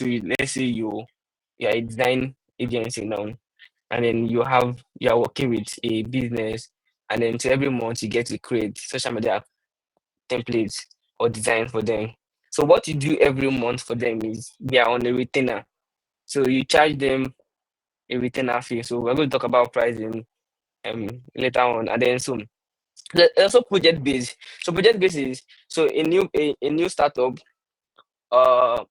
So let's say you're a design agency now, and then you're working with a business, and then so every month you get to create social media templates or design for them. So what you do every month for them is they are on a retainer. So you charge them a retainer fee. So we're going to talk about pricing later on, and then so also project based. So project based is so a new startup or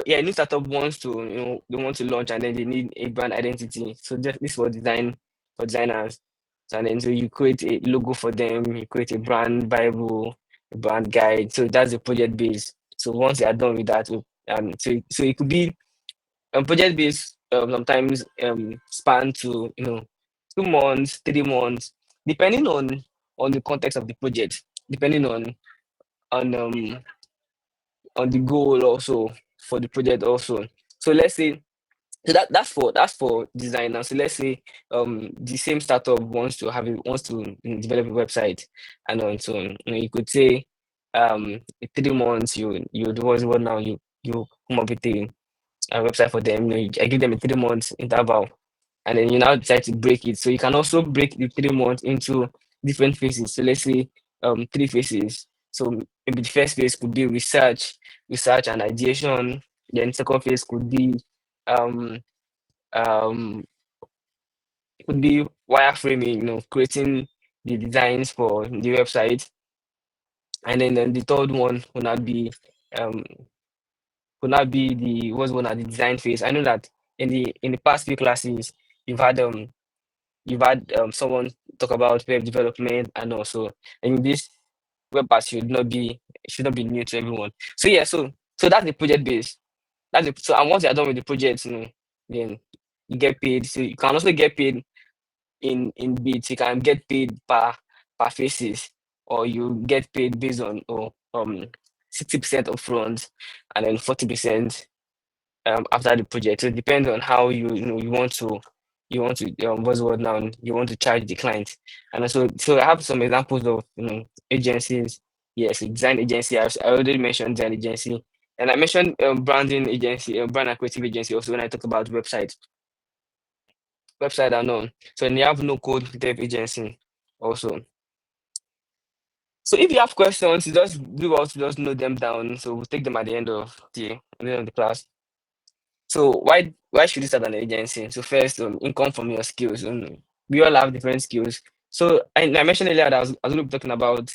yeah, a new startup wants to they want to launch, and then they need a brand identity. So this for designers. So and then so you create a logo for them, you create a brand bible, a brand guide. So that's the project base. So once you are done with that, so it could be project based sometimes span to 2 months, 3 months, depending on the context of the project, depending on um on the goal also for the project also. So let's say so that's for designer. So let's say the same startup wants to develop a website, and so you could say in 3 months you do what now you come up with a website for them. I give them a 3 months interval, and then you now decide to break it. So you can also break the 3 months into different phases. So let's say three phases. So maybe the first phase could be research and ideation. Then second phase um um could be wireframing, creating the designs for the website. And then the third one um would not be the what's one at the design phase. I know that in the past few classes you've had someone talk about web development, and also in this web part should not be new to everyone. So yeah, so that's the project base. So and once you're done with the project, then you get paid. So you can also get paid in bits. You can get paid per phases, or you get paid based on or 60% upfront and then 40% after the project. So it depends on how you want to what's the word now, you want to charge the client. And so I have some examples of agencies. Yes, design agency. I already mentioned design agency, and I mentioned branding agency, brand and creative agency also when I talk about website and all. So and you have no code dev agency also. So if you have questions, you just do us just note them down. So we'll take them at the end of the class. So why should you start an agency? So first, income from your skills. We all have different skills. So I mentioned earlier that I was going to be talking about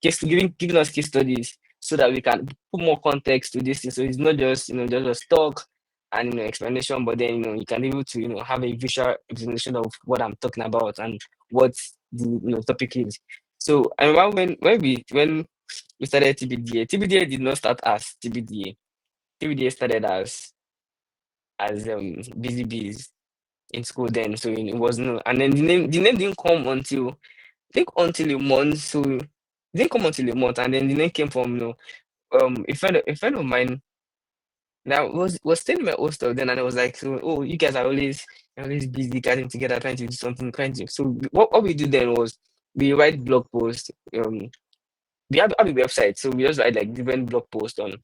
giving us case studies so that we can put more context to this thing. So it's not just a talk and explanation, but then you can be able to have a visual representation of what I'm talking about and what the topic is. So I remember when we started TBDA. TBDA did not start as TBDA. TBDA started as Busy Bees in school then. So it was no, and then the name didn't come until I think until a month. So it didn't come until a month, and then the name came from a friend of mine that was staying in my hostel then, and I was like, so oh, you guys are always busy getting together, trying to do something, trying to. So what we do then was we write blog posts. We have a website, so we just write like different blog posts on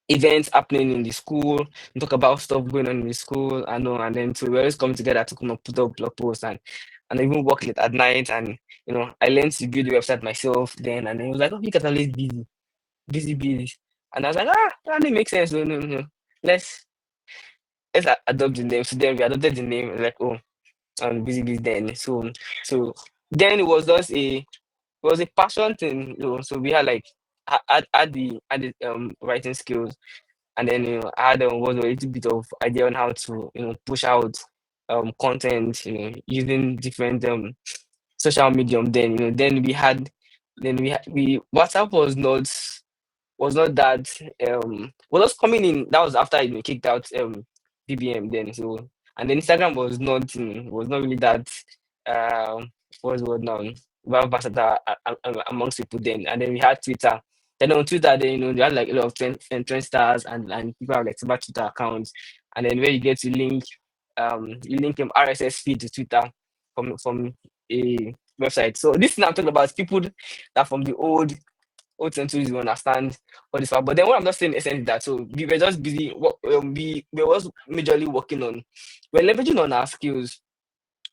events happening in the school, and talk about stuff going on in the school, and then so we always come together to come up put up blog posts and even work late at night. And I learned to build the website myself then, and then it was like, oh, you guys are always busy. And I was like, that didn't make sense. No, no, no. Let's adopt the name. So then we adopted the name, like, oh, busy then. So then it was a passion thing. So we had like had the writing skills, and then I had was a little bit of idea on how to push out content using different social medium. Then we WhatsApp was not that was just coming in. That was after kicked out BBM then. So and then Instagram was not really that what's the word now, well versatile amongst people then. And then we had Twitter. Then on Twitter, then they had like a lot of trend stars, and people have like several Twitter accounts. And then where you get to link RSS feed to Twitter from a website. So this thing I'm talking about is people that from the old old centuries will understand all this. But then what I'm not saying essentially that so we were just busy. We was majorly working on. We're leveraging on our skills.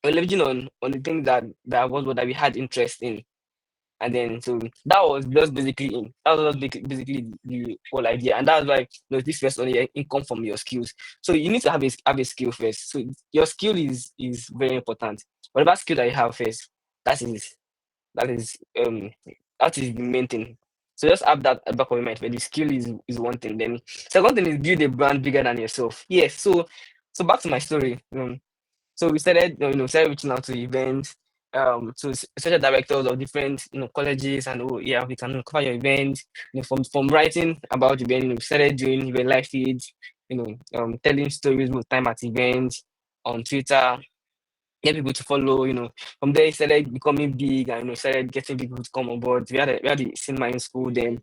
We're leveraging on the things that was what that we had interest in. And then so that was just that was just basically the whole idea. And that's why this first on your income from your skills. So you need to have a skill first. So your skill is very important. Whatever skill that you have first, that is that is um that is the main thing. So just have that at the back of your mind. But the skill is one thing. Then second thing is build a brand bigger than yourself. Yes. So back to my story. So we started, started reaching out to events, to social directors of different, colleges, and oh yeah, we can cover your event. From writing about the event, we started doing event live feeds, telling stories with time at events on Twitter, get people to follow. From there, it started becoming big, and started getting people to come on board. We had the cinema in school then.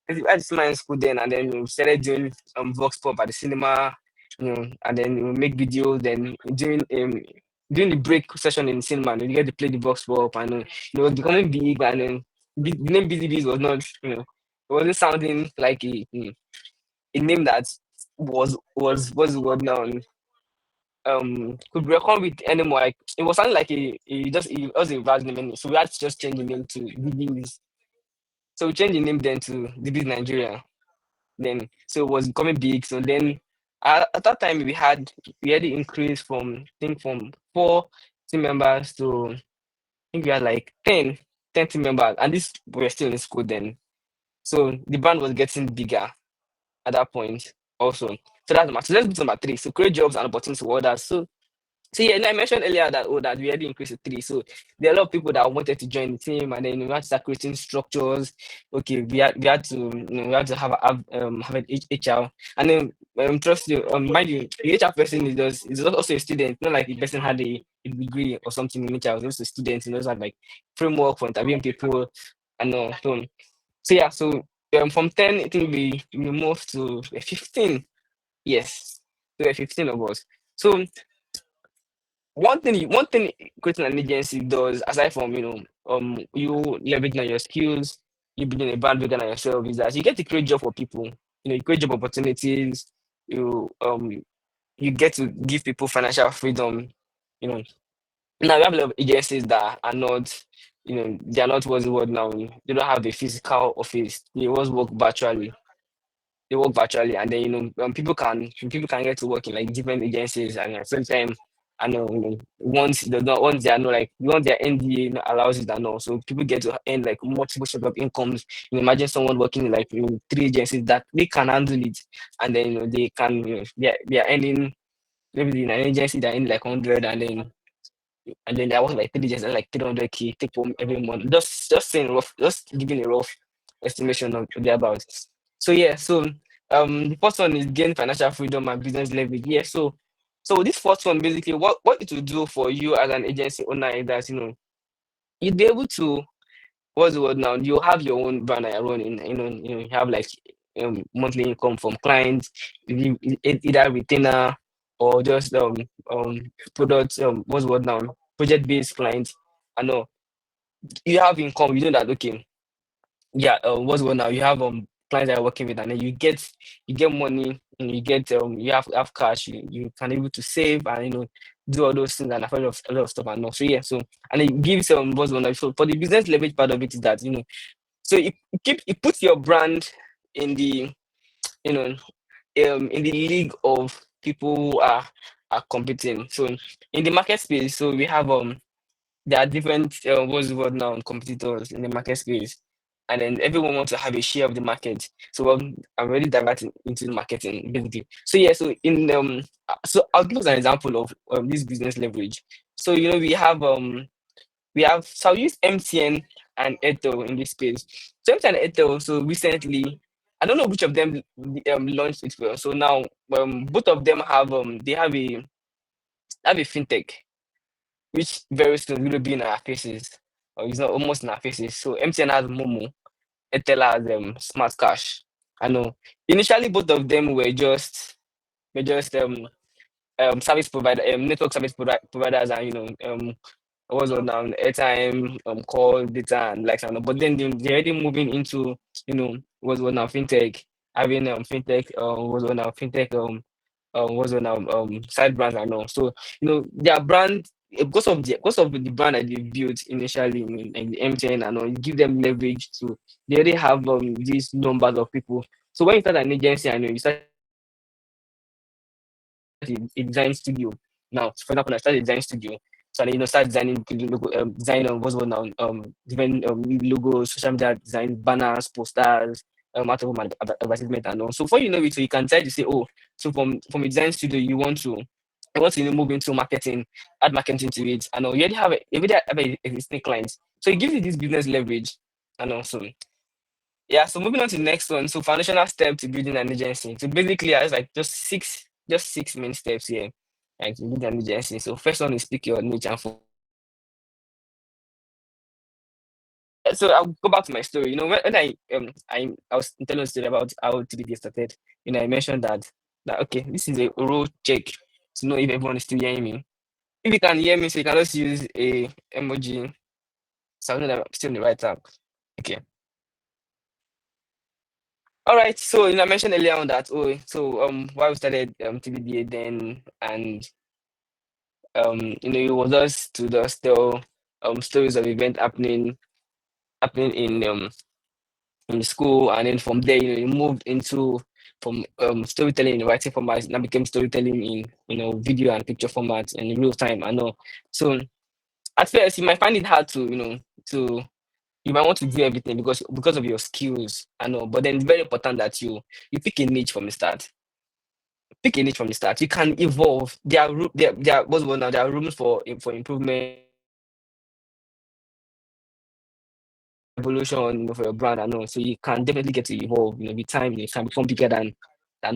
We had the cinema in school then, and then we started doing vox pop at the cinema, and then we make videos. Then during the break session in cinema, you get to play the vox pop, and it was becoming big. And then the name Busy Bees was not, it wasn't sounding like a name that was the word now. Could be reckoned with anymore. Like it was something like it was a bad name, so we had to just change the name to DBs. So we changed the name then to DBs Nigeria. Then so it was becoming big. So then at that time we had the increase from I think from 4 team members to I think we had like 10 team members, and this we were still in school then. So the band was getting bigger at that point also. So that's number two. Let's go to number three. So create jobs and opportunities for others. So yeah, and I mentioned earlier that we already increased to three. So there are a lot of people that wanted to join the team, and then we had to start creating structures. Okay, we had to we had to have an HR, and then trust you, mind you, the HR person is also a student. Not like the person had a degree or something in HR. Was also a student. Had like framework for interviewing people, and so yeah. So from 10, I think we moved to 15. Yes, so 15 of us. So one thing creating an agency does, aside from you leveraging on your skills, you building a brand bigger than yourself, is that you get to create job for people. You create job opportunities. You get to give people financial freedom. You know, now we have a lot of agencies that are not, they are not what's the word now. They don't have a physical office. They always work virtually. And then people can get to work in like different agencies, and at the same time, I know, once they are no like once their NDA allows it and all, so people get to earn like multiple sort of incomes. Imagine someone working in like 3 agencies that they can handle it, and then they can they are earning, maybe in an agency they're earning like 100, and then they're working like 3 agencies like 300K take home every month. Just saying rough, just giving a rough estimation of thereabout. So yeah, so the first one is gain financial freedom and business leverage. Yeah, so this first one basically what it will do for you as an agency owner is that you'd be able to, what's the word now? You have your own brand that you're running. You have like monthly income from clients, either retainer or just product what's the word now? Project based clients. I know you have income. You know that okay, yeah, what's going now? You have clients that you're working with, and then you get money, and you have cash. You can able to save, and do all those things, and afford a lot of stuff and all. So yeah, so and it gives what's going on. So for the business leverage part of it is that so it puts your brand in the you know in the league of people who are competing. So in the market space, so we have there are different what's the word now, competitors in the market space, and then everyone wants to have a share of the market. So I'm really diverting into marketing basically. So yeah, so I'll give us an example of this business leverage. So we have so I'll use MTN and Airtel in this space. So MTN and Airtel, so recently, I don't know which of them launched it first. So now both of them have a fintech, which very soon will be in our faces, or it's not almost in our faces. So MTN has Momo, Airtel has Smart Cash. I know. Initially, both of them were just service provider, network service providers, and what's on airtime, call data and likes and all. But then they're already moving into, what's on now fintech, having fintech, what's on now fintech, what's on now side brands and all. So their brand, because of the brand that they built initially, like the MTN and all, you give them leverage to, they already have these numbers of people. So when you start an agency, I know you start a design studio. Now, for example, I started a design studio. So I, start designing logo, design what's what now, different logos, social media design, banners, posters, out of home advertisement and all. So before you know it, so you can try to say, oh, so from a design studio, you want to move into marketing, add marketing to it, and all. You already have existing clients. So it gives you this business leverage, and also yeah, so moving on to the next one. So foundational step to building an agency. So basically, it's like just six main steps here, like to build an agency. So first one is pick your niche and so I'll go back to my story. When I was telling a story about how TBD started. I mentioned that okay, this is a role check to know if everyone is still hearing me. If you can hear me, so you can just use a emoji. So I know that I'm still on the right track. Okay. All right, so I mentioned earlier on that why we started TBDA then, and it was just to just tell stories of event happening in school, and then from there you moved into from storytelling in writing format, now became storytelling in video and picture format and in real time. I know. So at first you might find it hard to to you might want to do everything because of your skills. I know, but then it's very important that you pick a niche from the start. Pick a niche from the start. You can evolve. There are rooms for improvement, evolution, for your brand. I know, so you can definitely get to evolve. With time, you can become bigger than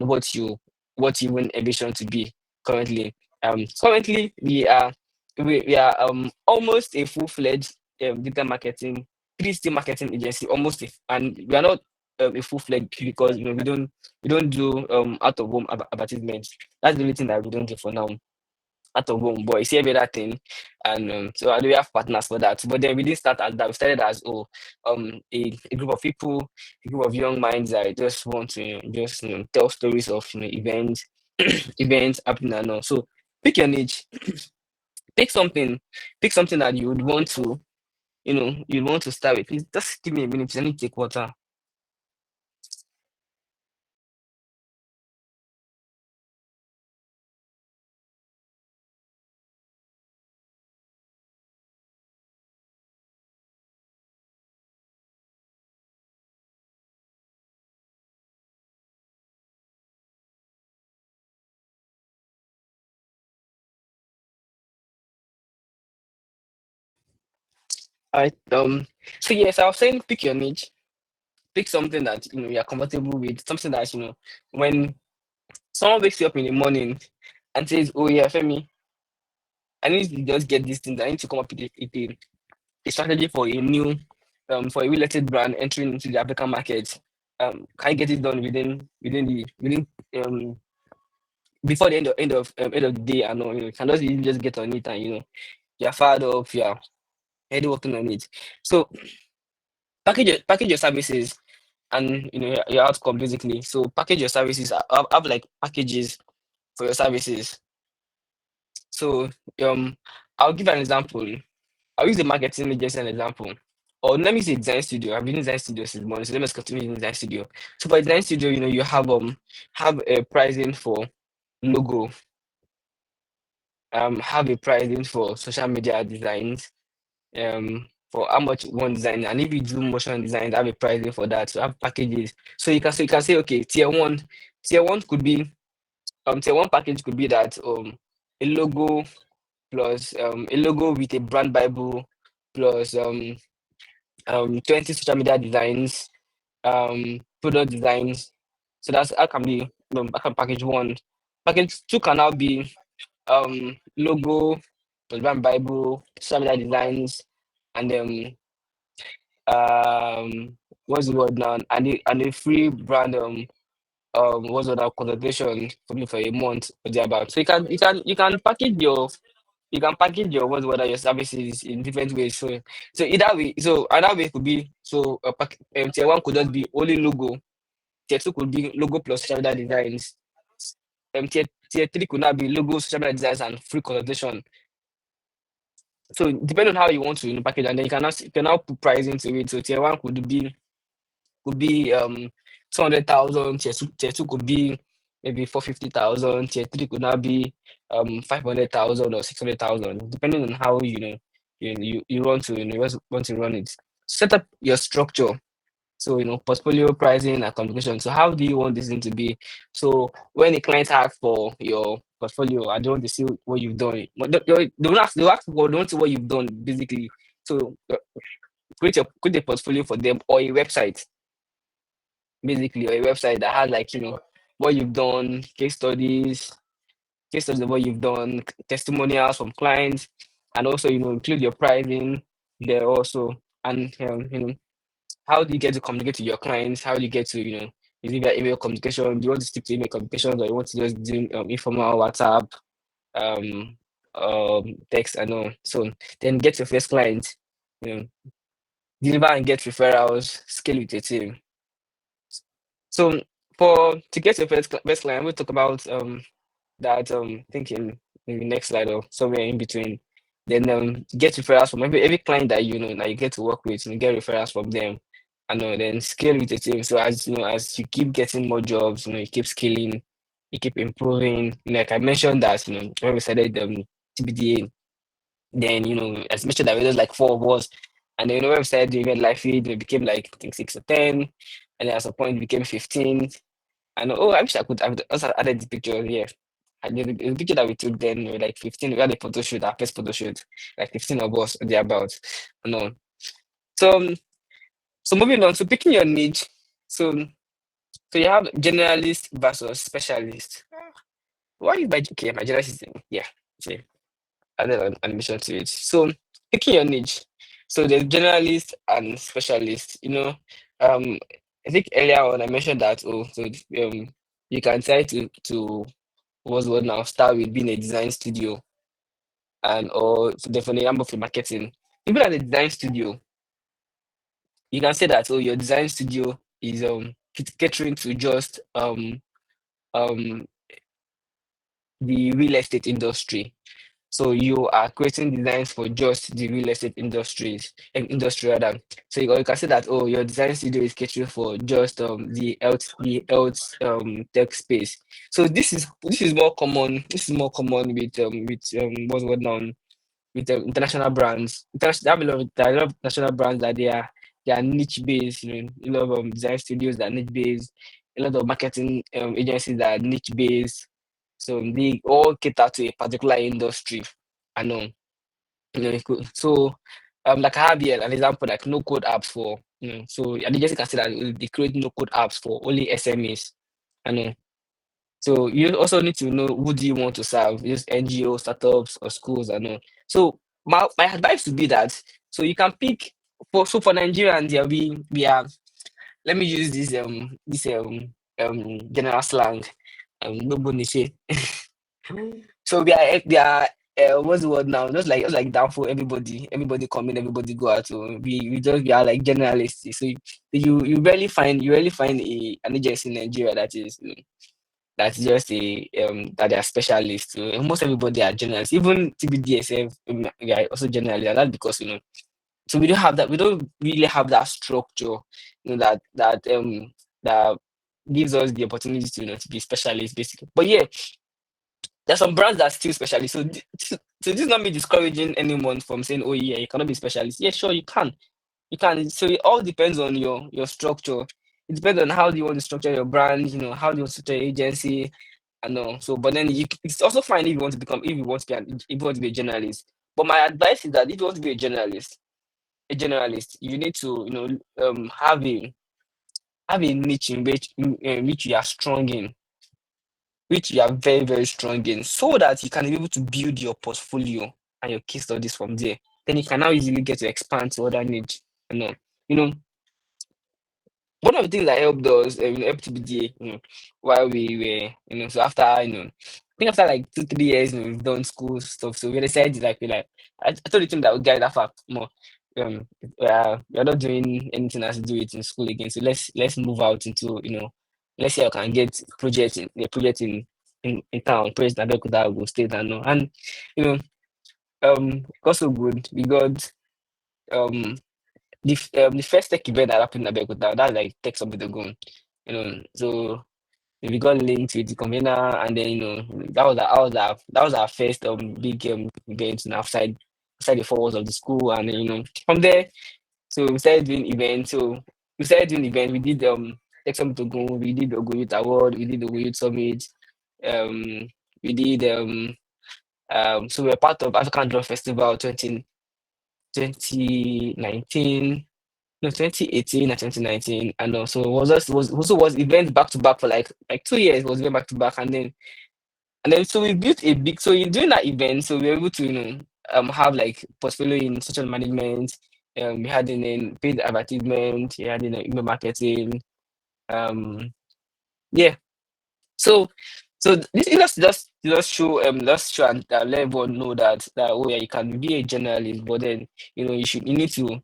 what you even envision to be currently. Currently we are almost a full-fledged digital marketing, 3D marketing agency, almost, and we are not a full-fledged because we don't do out of home advertisements. That's the only thing that we don't do for now, out of home. But you see every other thing, and so I do have partners for that. But then we didn't start as that. We started as a group of people, a group of young minds that just want to just tell stories of events, events happening and all. So pick your niche, pick something, pick something that you would want to start with. Please just give me a minute. I need to take water. All right. So yes, I was saying pick your niche, pick something that you're comfortable with, something that when someone wakes you up in the morning and says, "Oh yeah, Femi, I need to just get these things. I need to come up with a strategy for a real estate brand entering into the African market. Can you get it done within before the end of the day? I know you can just get on it, and you're fired up, you're already working on it. So package your services and your outcome basically. So package your services. Have like packages for your services. So I'll give an example. I'll use the marketing agency as an example. Or let me say design studio. I've been in design studio since morning, so let me just continue in design studio. So for design studio, you have a pricing for logo, have a pricing for social media designs, for how much one design, and if you do motion design, have a pricing for that. So have packages. So you can say okay, tier one could be tier one package could be that a logo plus a logo with a brand bible plus 20 social media designs, product designs. So that can be that can package one. Package two can now be logo, plus brand bible, social media designs, and what's the word now? And a free brand what's the other consultation for me for a month or thereabout. So you can package your you can package your whether your services in different ways. So either way, so another way could be tier one could just be only logo. Tier two could be logo plus social media designs. Tier three could now be logo, social media designs, and free consultation. So depending on how you want to package, and then you can now put price into it. So tier one could be 200,000. Tier two could be maybe 450,000. Tier three could now be 500,000 or 600,000, depending on how you want to want to run it. Set up your structure. So portfolio pricing and communication. So how do you want this thing to be? So when a client asks for your portfolio, I don't want to see what you've done. But they ask for don't see what you've done basically. So create a portfolio for them or a website basically, or a website that has like what you've done, case studies of what you've done, testimonials from clients, and also include your pricing there also. And how do you get to communicate to your clients? How do you get to is it via email communication? Do you want to stick to email communication, or you want to just do informal WhatsApp, um, text and all? So then get your first client, you know, deliver and get referrals, scale with your team. So for to get your first client, we'll talk about that thinking in the next slide or somewhere in between. Then get referrals from every client that that you get to work with, and get referrals from them. And then scale with the team. So as you keep getting more jobs, you keep scaling, you keep improving. Like I mentioned that, when we started TBDA, then as mentioned that we was like four of us. And then when we started doing event live feed, it became like I think 6 or 10. And then at some point it became 15. And I wish I could have also added the picture here. And the picture that we took then, we were like 15. We had a photo shoot, our first photo shoot, like 15 of us or thereabouts. No. So so moving on, so picking your niche. So you have generalist versus specialist. Why is my okay, my generalist thing? Yeah. Okay. Added an animation to it. So picking your niche. So there's generalist and specialist, Um I think earlier on I mentioned that you can try to what's the word now, start with being a design studio and or definitely I'm for marketing. Even at a design studio, you can say that your design studio is catering to just um the real estate industry. So you are creating designs for just the real estate industry rather. So you can say that your design studio is catering for just the health tech space. So this is more common. This is more common with what's going on with international brands. They have there are a lot of international brands that they are niche based. A lot of design studios that are niche based. A lot of marketing agencies that are niche based. So they all cater to a particular industry. I know. So like I have here an example like no code apps for so an agency can say that they create no code apps for only SMEs. I know. So you also need to know who do you want to serve, use NGO, startups, or schools, and all. So my advice would be that so you can pick for Nigerians, yeah, we are let me use this general slang, gbogbo nìṣe. So we are what's the word now? Just like down for everybody come in, everybody go out. So we are like generalists. So you rarely find an agency in Nigeria that's just that they are specialists. So almost everybody are generalists. Even TBDSF, we are also generalists, and that's because so we don't have that. We don't really have that structure, that gives us the opportunity to be specialists, basically. But yeah, there's some brands that are still specialists. So this is not me discouraging anyone from saying, oh yeah, you cannot be specialist. Yeah, sure, you can. You can. So it all depends on your structure. It depends on how do you want to structure your brand, how do you want to structure your agency, I know. So, but then it's also fine if you want to be a journalist. But my advice is that if you want to be a journalist, you need to, have a niche in which you are strong in, which you are very, very strong in, so that you can be able to build your portfolio and your case studies from there. Then you can now easily get to expand to other niche. You know, you know, one of the things that helped us, helped BDA, while we were, so after, think after like 2, 3 years, we've done school stuff. So we decided like I told the team that we get that fact more. We're not doing anything as to do it in school again. So let's move out into, let's see how I can get project in town, project in Abeokuta, Ogun State and all. And you know, got so good. We got um the first tech event that happened in Abeokuta, that's like Tech Summit ago. So we got linked with the convener, and then that was our first big event, outside the four walls of the school, and then, from there, so we started doing events. So we started doing events. We did Tech Summit ago. We did the Ogo Youth Award. We did the Ogo Youth Summit. Um, we did so we were part of African Drum Festival 2019. No, 2018 and 2019, and also was events back to back for like 2 years. Was event back to back, and then so we built a big. So in doing that event, so we were able to have like portfolio in social management. We had in paid advertisement. We had in email marketing. Um, yeah. So this is just show and let everyone know that oh yeah, you can be a journalist, but then you need to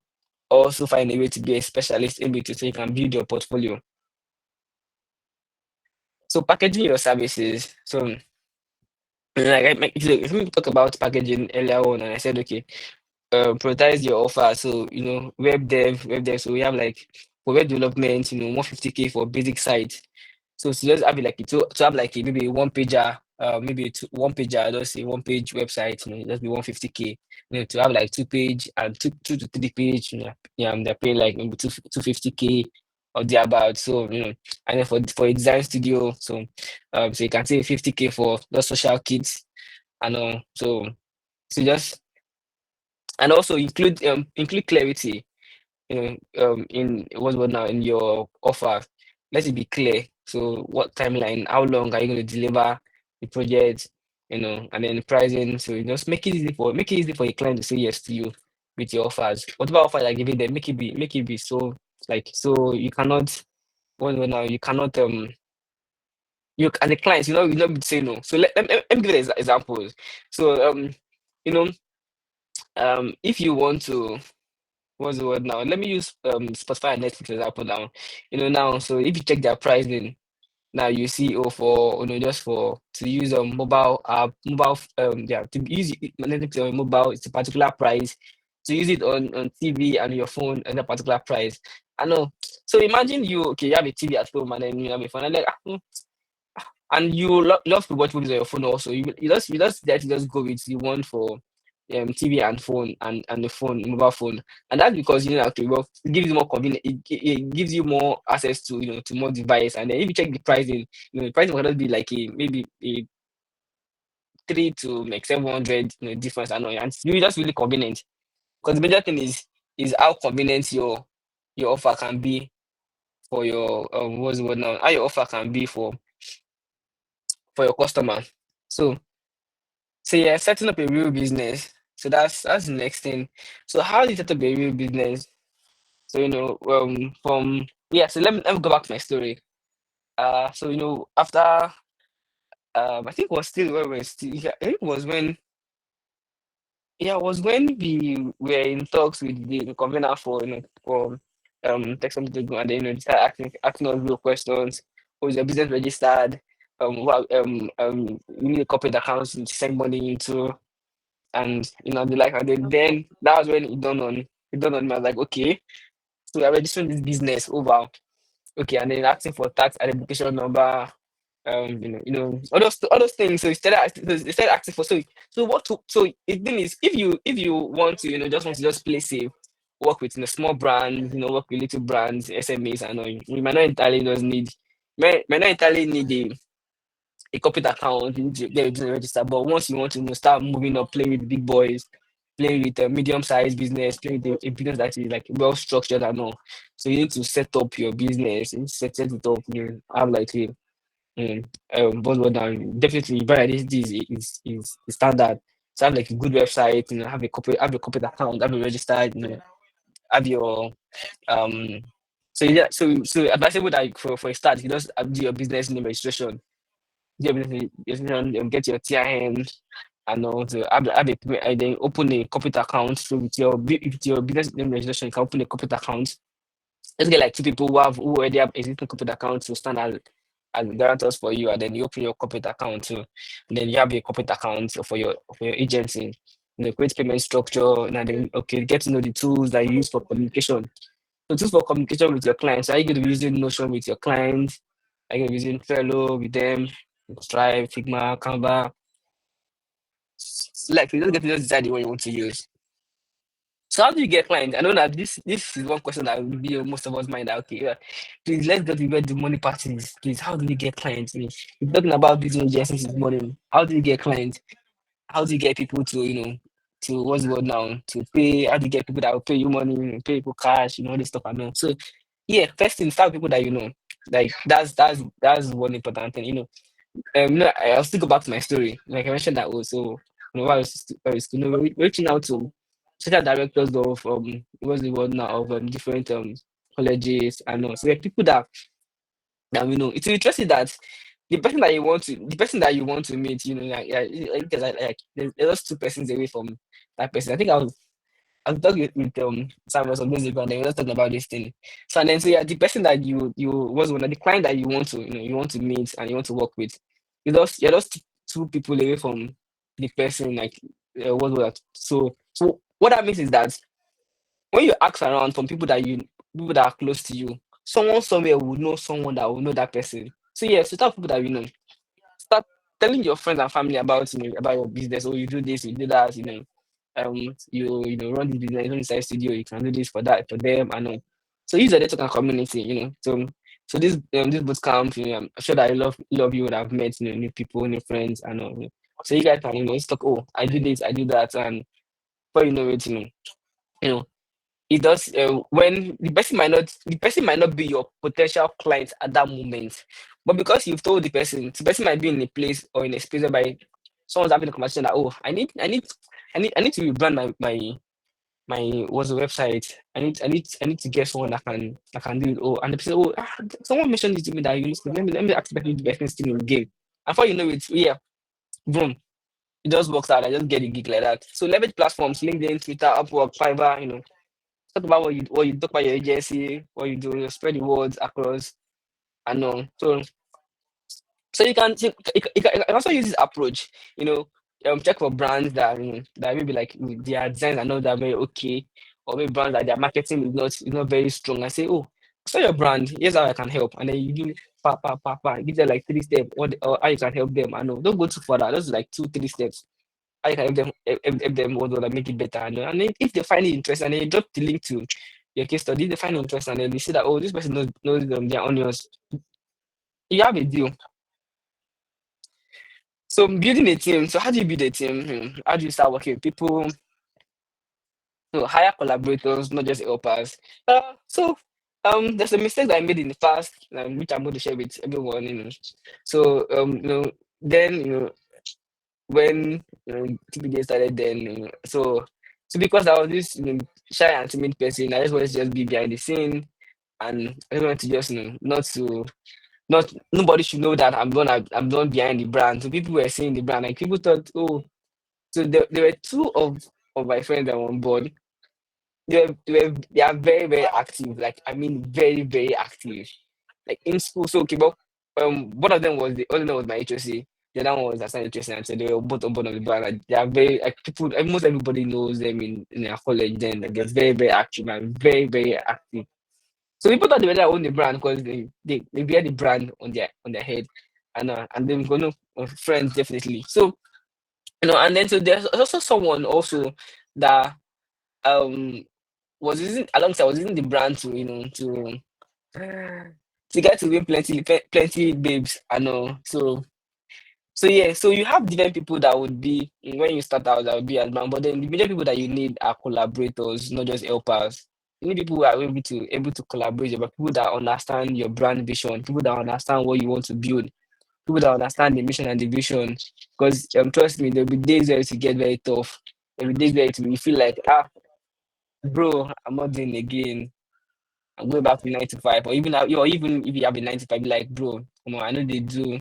also find a way to be a specialist in between so you can build your portfolio. So packaging your services. So like if we talk about packaging earlier on, and I said okay, prioritize your offer. So web dev. So we have like for web development, 150K for basic site. So let's have it like to have like maybe a one pager, maybe one pager, let's say one page website, just be 150K. To have like two page and two to three page, yeah, they're paying like maybe 250K or thereabout. So and then for a design studio, so you can say 50K for those social kits and all. So just and also include clarity, in what's what now in your offer. Let it be clear. So what timeline, how long are you going to deliver the project, and then pricing. So just make it easy for a client to say yes to you with your offers. Whatever offer you're giving them, make it be so like so you cannot now you cannot you as a client, you not say no. So let me give you examples. So you know if you want to, what's the word now? Let me use Spotify and Netflix example now. Now, so if you check their pricing, now you see for just for to use a mobile app, yeah, to use Netflix on mobile, it's a particular price. To use it on TV and your phone at a particular price. I know. So imagine you have a TV at home and then you have a phone and like and you love to watch movies on your phone also. You just go with the one for TV and phone and the phone, mobile phone. And that's because okay, well, it gives you more convenient, it gives you more access to to more device. And then if you check the pricing, the pricing will not be like maybe a 3 to like 700 difference and all. And it's really just really convenient. Because the major thing is how convenient your offer can be for your what's the word now? How your offer can be for your customer. So yeah, setting up a real business. So that's the next thing. So how do you set up a real business? So from yeah. So let me go back to my story. So after I think it was still when we were still yeah, I think it was when yeah, it was when we were in talks with the convener for Tech Summit to go, and then they started asking us real questions. Was your business registered? You need a corporate account to send money into, and the like, and then that was when it dawned on me. I was like, okay, so we're registering this business over, okay, and then asking for tax identification number, all those things. So instead asking for, so the thing is, if you want to just play safe, work with small brands, work with little brands, SMEs, and all, you might not entirely just need might not entirely need a corporate account, you need to get a business register. But once you want to start moving up, playing with big boys, playing with a medium-sized business, playing with a business that is like well structured and all. So you need to set up your business, you need to set it up, have like buzzword down. Definitely brand identity is standard. So have like a good website, have a corporate account, have a registered, have your um so yeah, so advisable that for a start, you just do your business name registration. get your TIN, and also then open a corporate account. So with your business name registration, you can open a corporate account. Let's get like two people who already have existing corporate accounts to stand as guarantors for you, and then you open your corporate account too. And then you have a corporate account for your agency. Create payment structure, and then okay, get to know the tools that you use for communication. So tools for communication with your clients. Are you going to be using Notion with your clients? Are you going to be using Trello with them? Stripe, Figma, Canva? Like you don't get to just decide the one you want to use. So how do you get clients? I know that this is one question that will be on most of us mind. That, okay, yeah, please let's get to where the money part is. Please, how do you get clients? You're talking about business agencies this morning. How do you get clients? How do you get people to to what's the word now to pay? How do you get people that will pay you money, pay people cash, all this stuff I know. So yeah, first thing, start with people that you know. Like that's one important thing. I'll still go back to my story. Like I mentioned that also, while I was reaching out to social directors of what's the word now of different colleges and all. So there are people that we know. It's interesting that the person that you want to meet, there's just two persons away from that person. I was talking with Samuel some days ago, and then we were just talking about this thing. So and then so yeah, the person that you was one of the client that you want to meet and you want to work with, you're just two people away from the person. Like what was that? So what that means is that when you ask around from people that are close to you, someone somewhere will know someone that will know that person. So yeah, so tell people that you know, start telling your friends and family about about your business. Oh, you do this, you do that. Run this business, run inside studio. You can do this for that for them. I know. So use the network and community. So this boot camp. I'm sure that a lot of you would have met new people, new friends. I know. So you guys can just talk. Oh, I do this, I do that, and before you know it, you know it does when the person might not be your potential client at that moment, but because you've told the person might be in a place or in a space whereby someone's having a conversation that, oh, I need to rebrand my what's the website. I need to get someone that can do it. Oh, and the person, oh, someone mentioned it to me that you need to, let me ask the person the best thing in the game. And before you know it, yeah, boom, it just works out. I just get a gig like that. So leverage platforms, LinkedIn, Twitter, Upwork, Fiverr, talk about what you talk about your agency, what you do, spread the words across. I know. So you can also use this approach, check for brands that maybe like their designs are not that very okay, or maybe brands that their marketing is not very strong. I say, oh, so your brand, here's how I can help, and then you give give them like 3 steps, or how you can help them. I know, don't go too further. Just like 2 3 steps. How you can help them what will like make it better. And then if they find it interesting, and then you drop the link to your case study, they find it interesting, and then they see that, oh, this person knows their onions. You have a deal. So building a team. So how do you build a team? How do you start working with people? So hire collaborators, not just helpers. There's a mistake that I made in the past, which I'm going to share with everyone. So then when TPJ started, then so because I was this shy and timid person, I just wanted to just be behind the scene, and I just wanted to just not nobody should know that I'm done behind the brand. So people were seeing the brand, like people thought, oh, so there were two of my friends that were on board. They are very very active. Like I mean, very very active. Like in school. So okay, but one of them was the other one was my HOC. The other one was assigned HOC, and so they were both on board of the brand. Like they are very like people. Almost everybody knows them in their college. Then like they're very very active and very very active. So people thought they were own the brand because they wear the brand on their head, and they're gonna friends definitely. So and then so there's also someone also that um was using the brand to to get to win plenty babes. I know. So yeah, so you have different people that would be when you start out that would be as brand, but then the major people that you need are collaborators, not just helpers. You need people who are able to collaborate, but people that understand your brand vision, people that understand what you want to build, people that understand the mission and the vision. Because trust me, there'll be days where it will get very tough. There'll be days where you feel like, bro, I'm not doing again. I'm going back to 9 to 5, or even if you have a 9 to 5, be like, bro, come on, I know they do.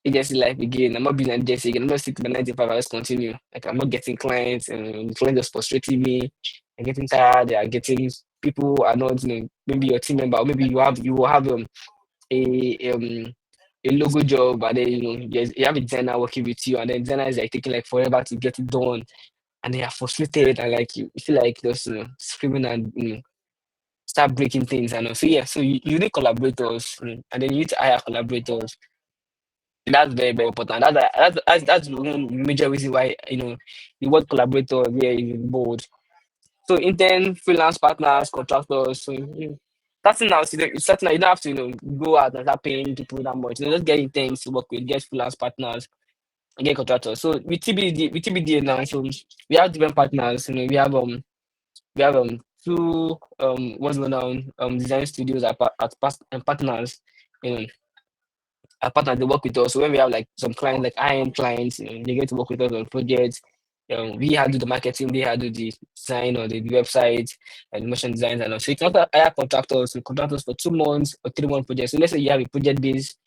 agency life again. I'm not being an agency again. I'm not sticking to my 95 hours continue. Like I'm not getting clients and the clients just frustrating me. I'm getting tired. They are getting people are not, maybe your team member, or maybe you will have a logo job, and then you have a designer working with you, and then designer is like taking like forever to get it done, and they are frustrated, and like you feel like just screaming and start breaking things. And so yeah, so you need collaborators, and then you need to hire collaborators. That's very, very important. That's one major reason why the word collaborator here is bold. So intern, freelance partners, contractors. So starting out, starting out, you don't have to go out and start paying people that much. Just get interns to work with, get freelance partners, and get contractors. So with TBD now, so we have different partners. We have two what's going on design studios at partners. You know, our partners they work with us. So when we have like some clients, like high-end clients, they get to work with us on projects. We handle the marketing, they handle the design or the website and motion designs and all. So you can also hire contractors, contractors for 2 months or 3 month projects. So let's say you have a project-based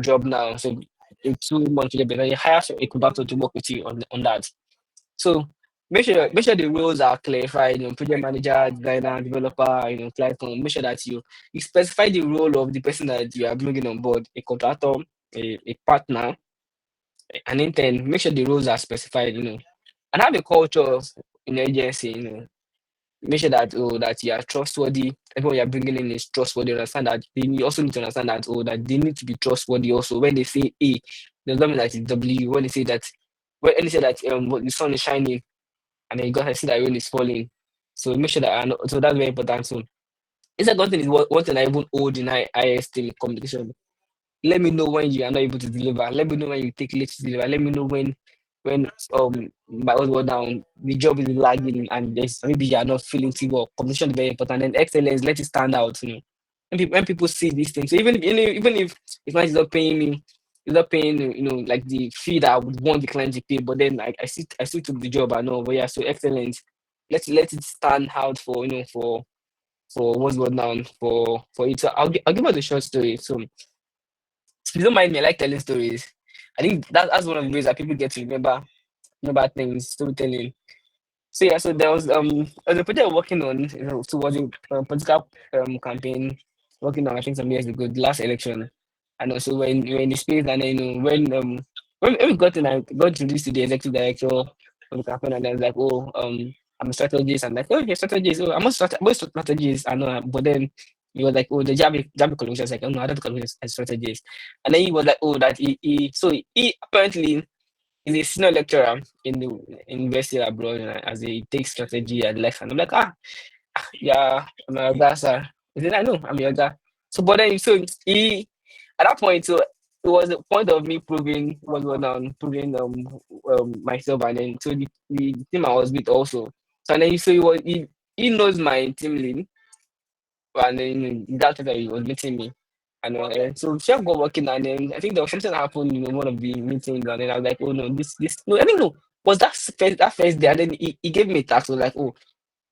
job now. So a 2 month project, then you hire a contractor to work with you on that. So make sure the roles are clarified, project manager, designer, developer, platform. Make sure that you specify the role of the person that you are bringing on board, a contractor, a partner, an intern. Make sure the roles are specified, and have a culture in the agency, make sure that that you are trustworthy. Everyone you are bringing in is trustworthy. Understand that you also need to understand that that they need to be trustworthy also. When they say A, does not mean that it's W. When they say that the sun is shining and then you gotta see that rain is falling. So make sure that so that's very important. So it's like one thing is one thing I even hold in IST communication. Let me know when you are not able to deliver. Let me know when you take late to deliver. Let me know when my own word down the job is lagging and there's maybe you are not feeling too well. Communication is very important and excellence. Let it stand out. When people see these things, so even if the client is not paying me, is not paying like the fee that I would want the client to pay, but then I still took the job. I know, but yeah, so excellent. Let it stand out for for what's going on for it. So I'll give us a short story. So if you don't mind me, I like telling stories. I think that's one of the ways that people get to remember things, storytelling. So yeah, so there was a project I'm working on, towards a political campaign, working on I think some years ago, the last election, and also when we were in the space, and then when we got in, I got introduced to the executive director of the campaign, and then was like, oh, I'm a strategist. I'm like, oh, you're a strategist. Oh, I'm a strategist. I know, but then he was like, oh, the Jabby collection. I was like, oh no, I don't call him a strategist. And then he was like, oh, that he apparently he's a senior lecturer in the university abroad, as he takes strategy and lecture. And I'm like, yeah, I'm a guy, sir. He said, I know, I'm your guy. So, but then, so he, at that point, so it was the point of me proving what was on, proving myself, and then so the team I was with also. So and then so he knows my team lead, and then that's that he was meeting me. And so chef got working, and then I think there was something that happened in one of the meetings, and then I was like, oh no, this no, I think no, was that first day, and then he gave me a task. I was like, oh,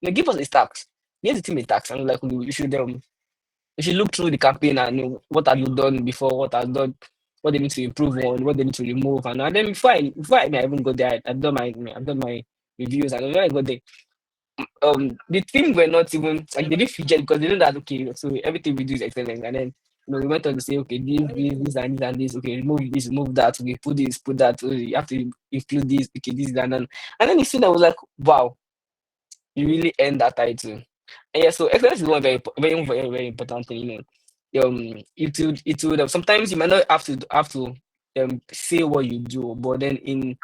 no, give us a task. Here's the team a task. And I was like, oh, you should look through the campaign and what have you done before, what they need to improve on, what they need to remove, and then before I even go there, I've done my reviews, and when I got there, the team were not even like they didn't feature because they know that okay, so everything we do is excellent. And then we went on to say okay, this and this and this, okay, remove this, remove that, okay, put that, you have to include this, okay, this and then the student was like, wow, you really earned that title. And yeah, so excellence is one very, very, very important thing, it would sometimes you might not have to say what you do, but then in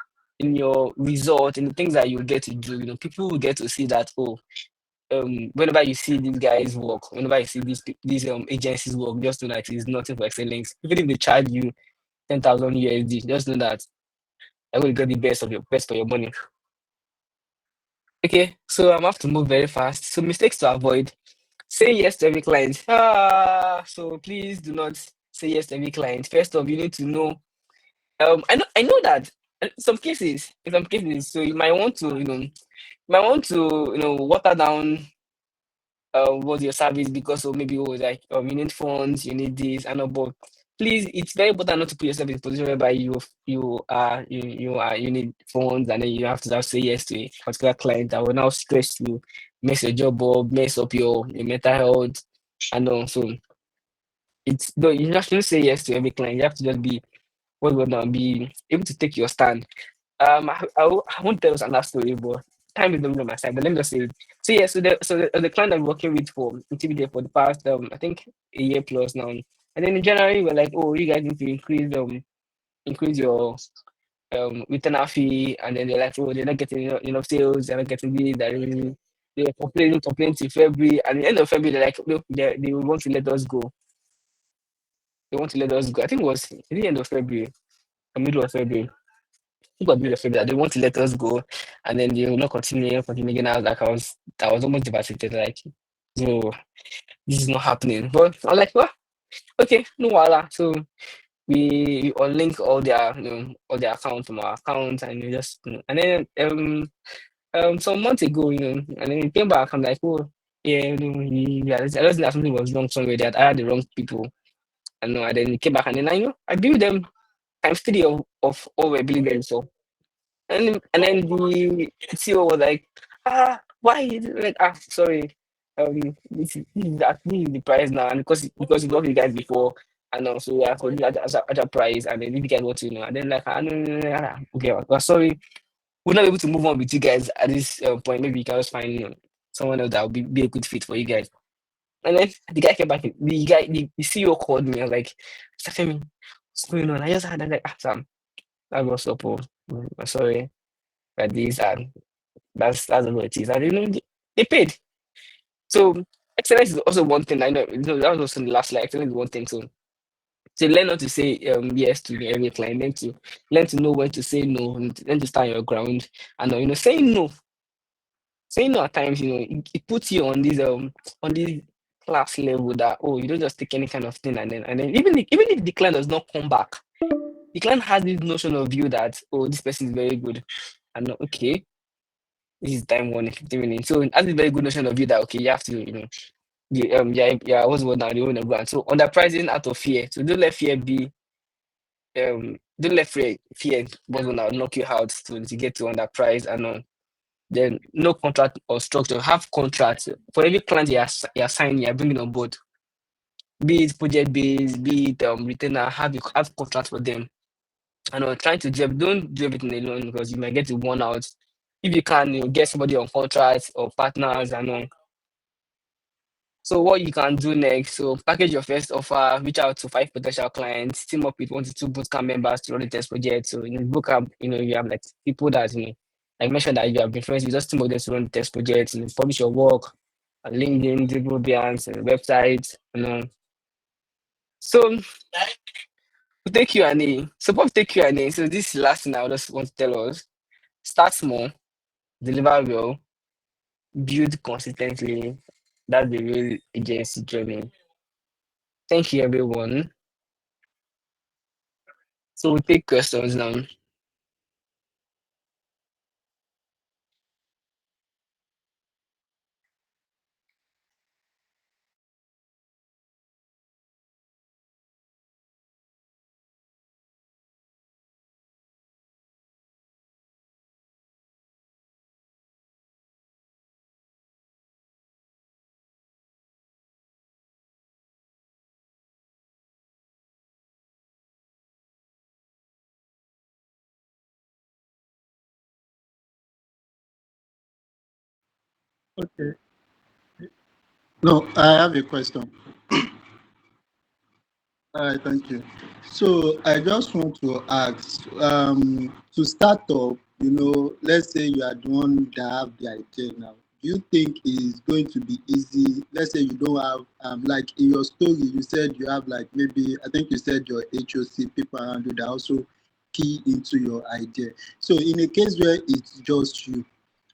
your result, in the things that you get to do, people will get to see that, oh, whenever you see these guys work, whenever you see these agencies work, just know that it's nothing for excellence. Even if they charge you 10,000 USD, just know that I will get the best for your money. Okay, so I'm have to move very fast. So mistakes to avoid. Say yes to every client. So please do not say yes to every client. First off, you need to know. I know that in some cases, so you might want to, water down what's your service because of maybe like you need funds, you need this and all, but please, it's very important not to put yourself in a position whereby you need funds, and then you have to now say yes to a particular client that will now stress you, mess your job up, mess up your mental health, and so it's no, you just shouldn't say yes to every client. You have to just be what's going on, be able to take your stand. I won't tell us another story, but time is not really on my side. But let me just say it. So yeah, so the client I'm working with for TBD for the past I think a year plus now. And then in January we're like, oh, you guys need to increase your retainer fee, and then they're like, oh, they're not getting enough sales, they're not getting this, they're complaining till February, and at the end of February they're like, look, they want to let us go. They want to let us go. I think it was at the end of February, or middle of February. People abuse the fact that they want to let us go, and then they will not continue again. I was like, I was almost devastated. Like, no, this is not happening. But I'm like, well, okay, no wala. So we unlink all their accounts from our account, and we just and then some months ago, and then he came back. I'm like, oh, yeah, I just think that something was wrong somewhere. That I had the wrong people, and then he came back, and then I billed them times three of all we're billing them. So. And then the CEO was like, why is it like sorry. This is the price now, and because you got you guys before, and also I for you at a price, and then if you guys want to and then like no, no, no, no, no. Okay, well sorry, we're not able to move on with you guys at this point. Maybe you can just find someone else that will be a good fit for you guys. And then the guy came back, the CEO called me. I was like, Mr. Femi, what's going on? I just had like Sam, that was up. Sorry that these and that's what it is. And they paid. So excellence is also one thing. I know, that was also the last slide. Excellence is one thing. So learn not to say yes to every client. Learn to know when to say no. And learn to stand your ground. And saying no at times, it puts you on this class level that you don't just take any kind of thing, and then even if the client does not come back, the client has this notion of you that this person is very good. And okay, this is time 1 in 15 minutes. So it has a very good notion of you that okay, you have to, yeah, what's the word now? They want to go. And so underpricing out of fear. So don't let fear what's now knock you out to get to underprice, and then no contract or structure. Have contracts for every client you're signing, you're bringing on board. Be it project based, be it retainer, have contracts for them. And trying to don't do everything alone because you might get to worn out. If you can get somebody on contracts or partners, and so what you can do next, so package your first offer, reach out to 5 potential clients, team up with 1 to 2 bootcamp members to run the test project. So in bootcamp, you have like people that like mentioned that you have been friends with, just team up them to run the test project, publish your work on LinkedIn, Dribble, Behance, and websites, So we take Q&A. So before we take Q&A, so this is the last thing I just want to tell us. Start small, deliver well, build consistently. That's the real agency journey. Thank you, everyone. So we take questions now. Okay. No, I have a question. All right, thank you. So I just want to ask, to start off, let's say you are the one that have the idea now. Do you think it's going to be easy? Let's say you don't have, like in your story, you said you have like maybe, I think you said your HOC people around you that also key into your idea. So in a case where it's just you,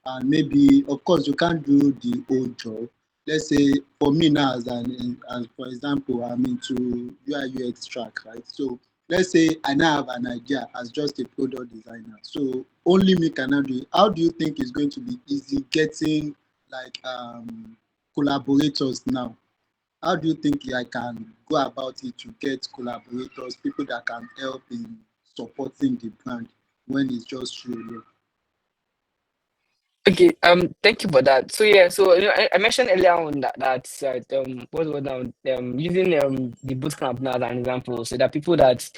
and maybe, of course, you can't do the whole job. Let's say for me now, as for example, I'm into UI UX track, right? So let's say I now have an idea as just a product designer. So only me can now do it. How do you think it's going to be easy getting like collaborators now? How do you think I can go about it to get collaborators, people that can help in supporting the brand when it's just you alone? Okay, thank you for that. So yeah, so I mentioned earlier on that what was now using the bootcamp now as an example. So that people that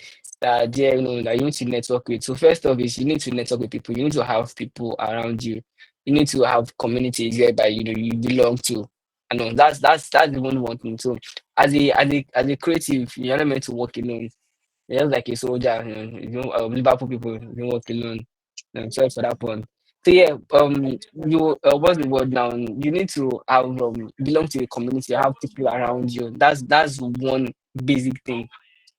are there, that you need to network with. So first off is you need to network with people. You need to have people around you. You need to have communities whereby you belong to. I know that's the one thing. So as a creative, you're not meant to work alone. You're just like a soldier. Liverpool people you don't work alone. Sorry for that one. So yeah, you what's the word now? You need to have belong to a community, have people around you. That's basic thing,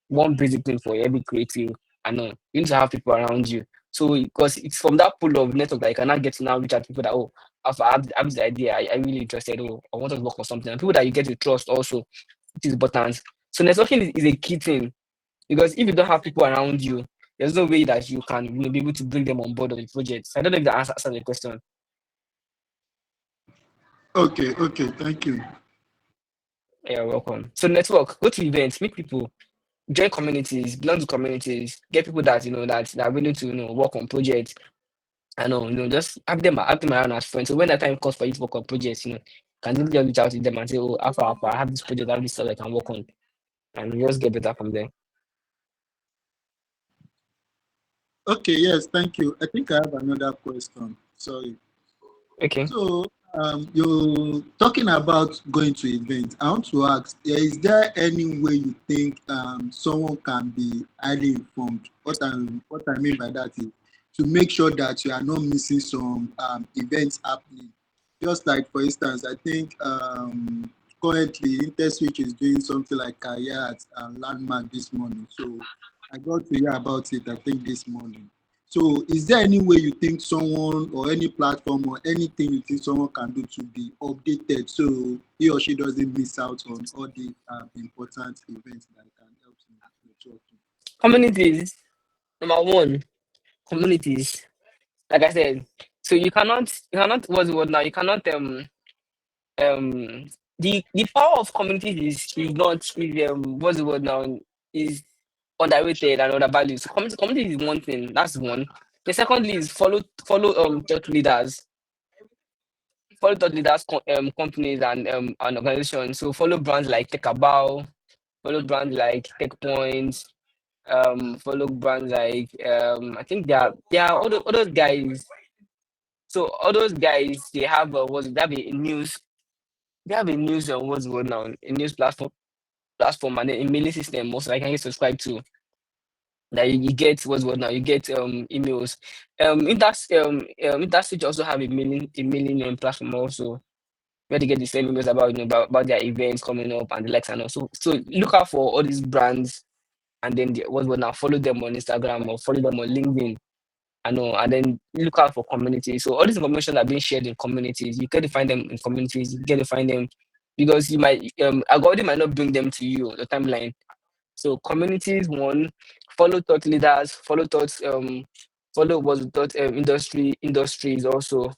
one basic thing for every creative. I know you need to have people around you. So because it's from that pool of network that you cannot get to now reach out to people that I have this idea, I really interested. Oh, I want to work on something. And people that you get to trust also, which is important. So networking is a key thing because if you don't have people around you, there's no way that you can be able to bring them on board of the project. So I don't know if that answers the question. Okay, okay, thank you. Yeah, welcome. So network, go to events, meet people, join communities, belong to communities, get people that are willing to work on projects. I know, just have them around as friends. So when the time comes for you to work on projects, can you just reach out to them and say, oh, Alpha, I have this project, I have this stuff I can work on, and you just get better from there. Okay, yes, thank you. I think I have another question. Sorry. Okay. So, you're talking about going to events. I want to ask, is there any way you think someone can be highly informed? What I mean by that is to make sure that you are not missing some events happening. Just like, for instance, I think currently InterSwitch is doing something like career at Landmark this morning. So I got to hear about it, I think, this morning. So, is there any way you think someone or any platform or anything you think someone can do to be updated so he or she doesn't miss out on all the important events that can help in networking? Communities, number one, communities. Like I said, so you cannot what's the word now? You cannot um the power of communities is not is what's the word now is underrated and undervalued. So community is one thing, that's one. The secondly is follow thought leaders, companies and organizations. So follow brands like Tekabao, follow brands like TechPoints, follow brands like I think there are all those guys. So all those guys they have they have a news what's the word now a news platform and then a mailing system also I can get subscribe to that you get what's the word now you get emails. Industry also have a mailing platform also where they get the same emails about about their events coming up and the likes and also so look out for all these brands and then what's the word now follow them on Instagram or follow them on LinkedIn. I know, and then look out for communities. So all this information are being shared in communities. You get to find them in communities. You get to find them because you might algorithm might not bring them to you the timeline. So communities one, follow thought leaders, follow what's the thought industries also,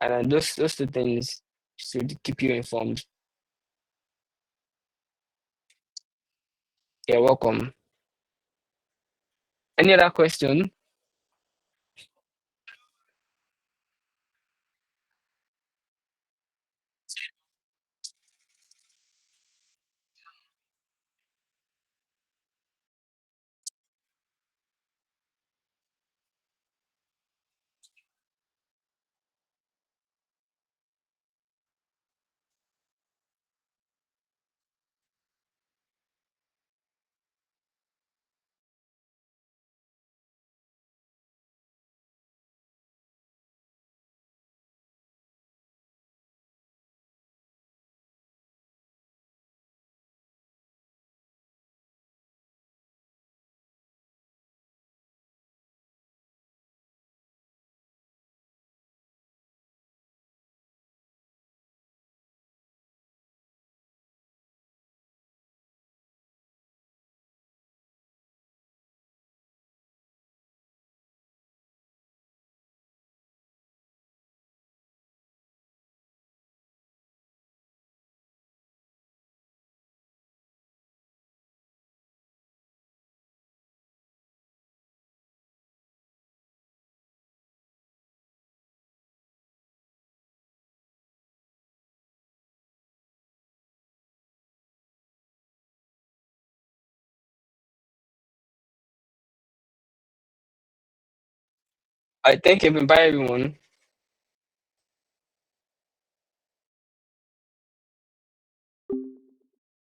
and then those two things should keep you informed. You're welcome. Any other question? I thank you. Bye, everyone.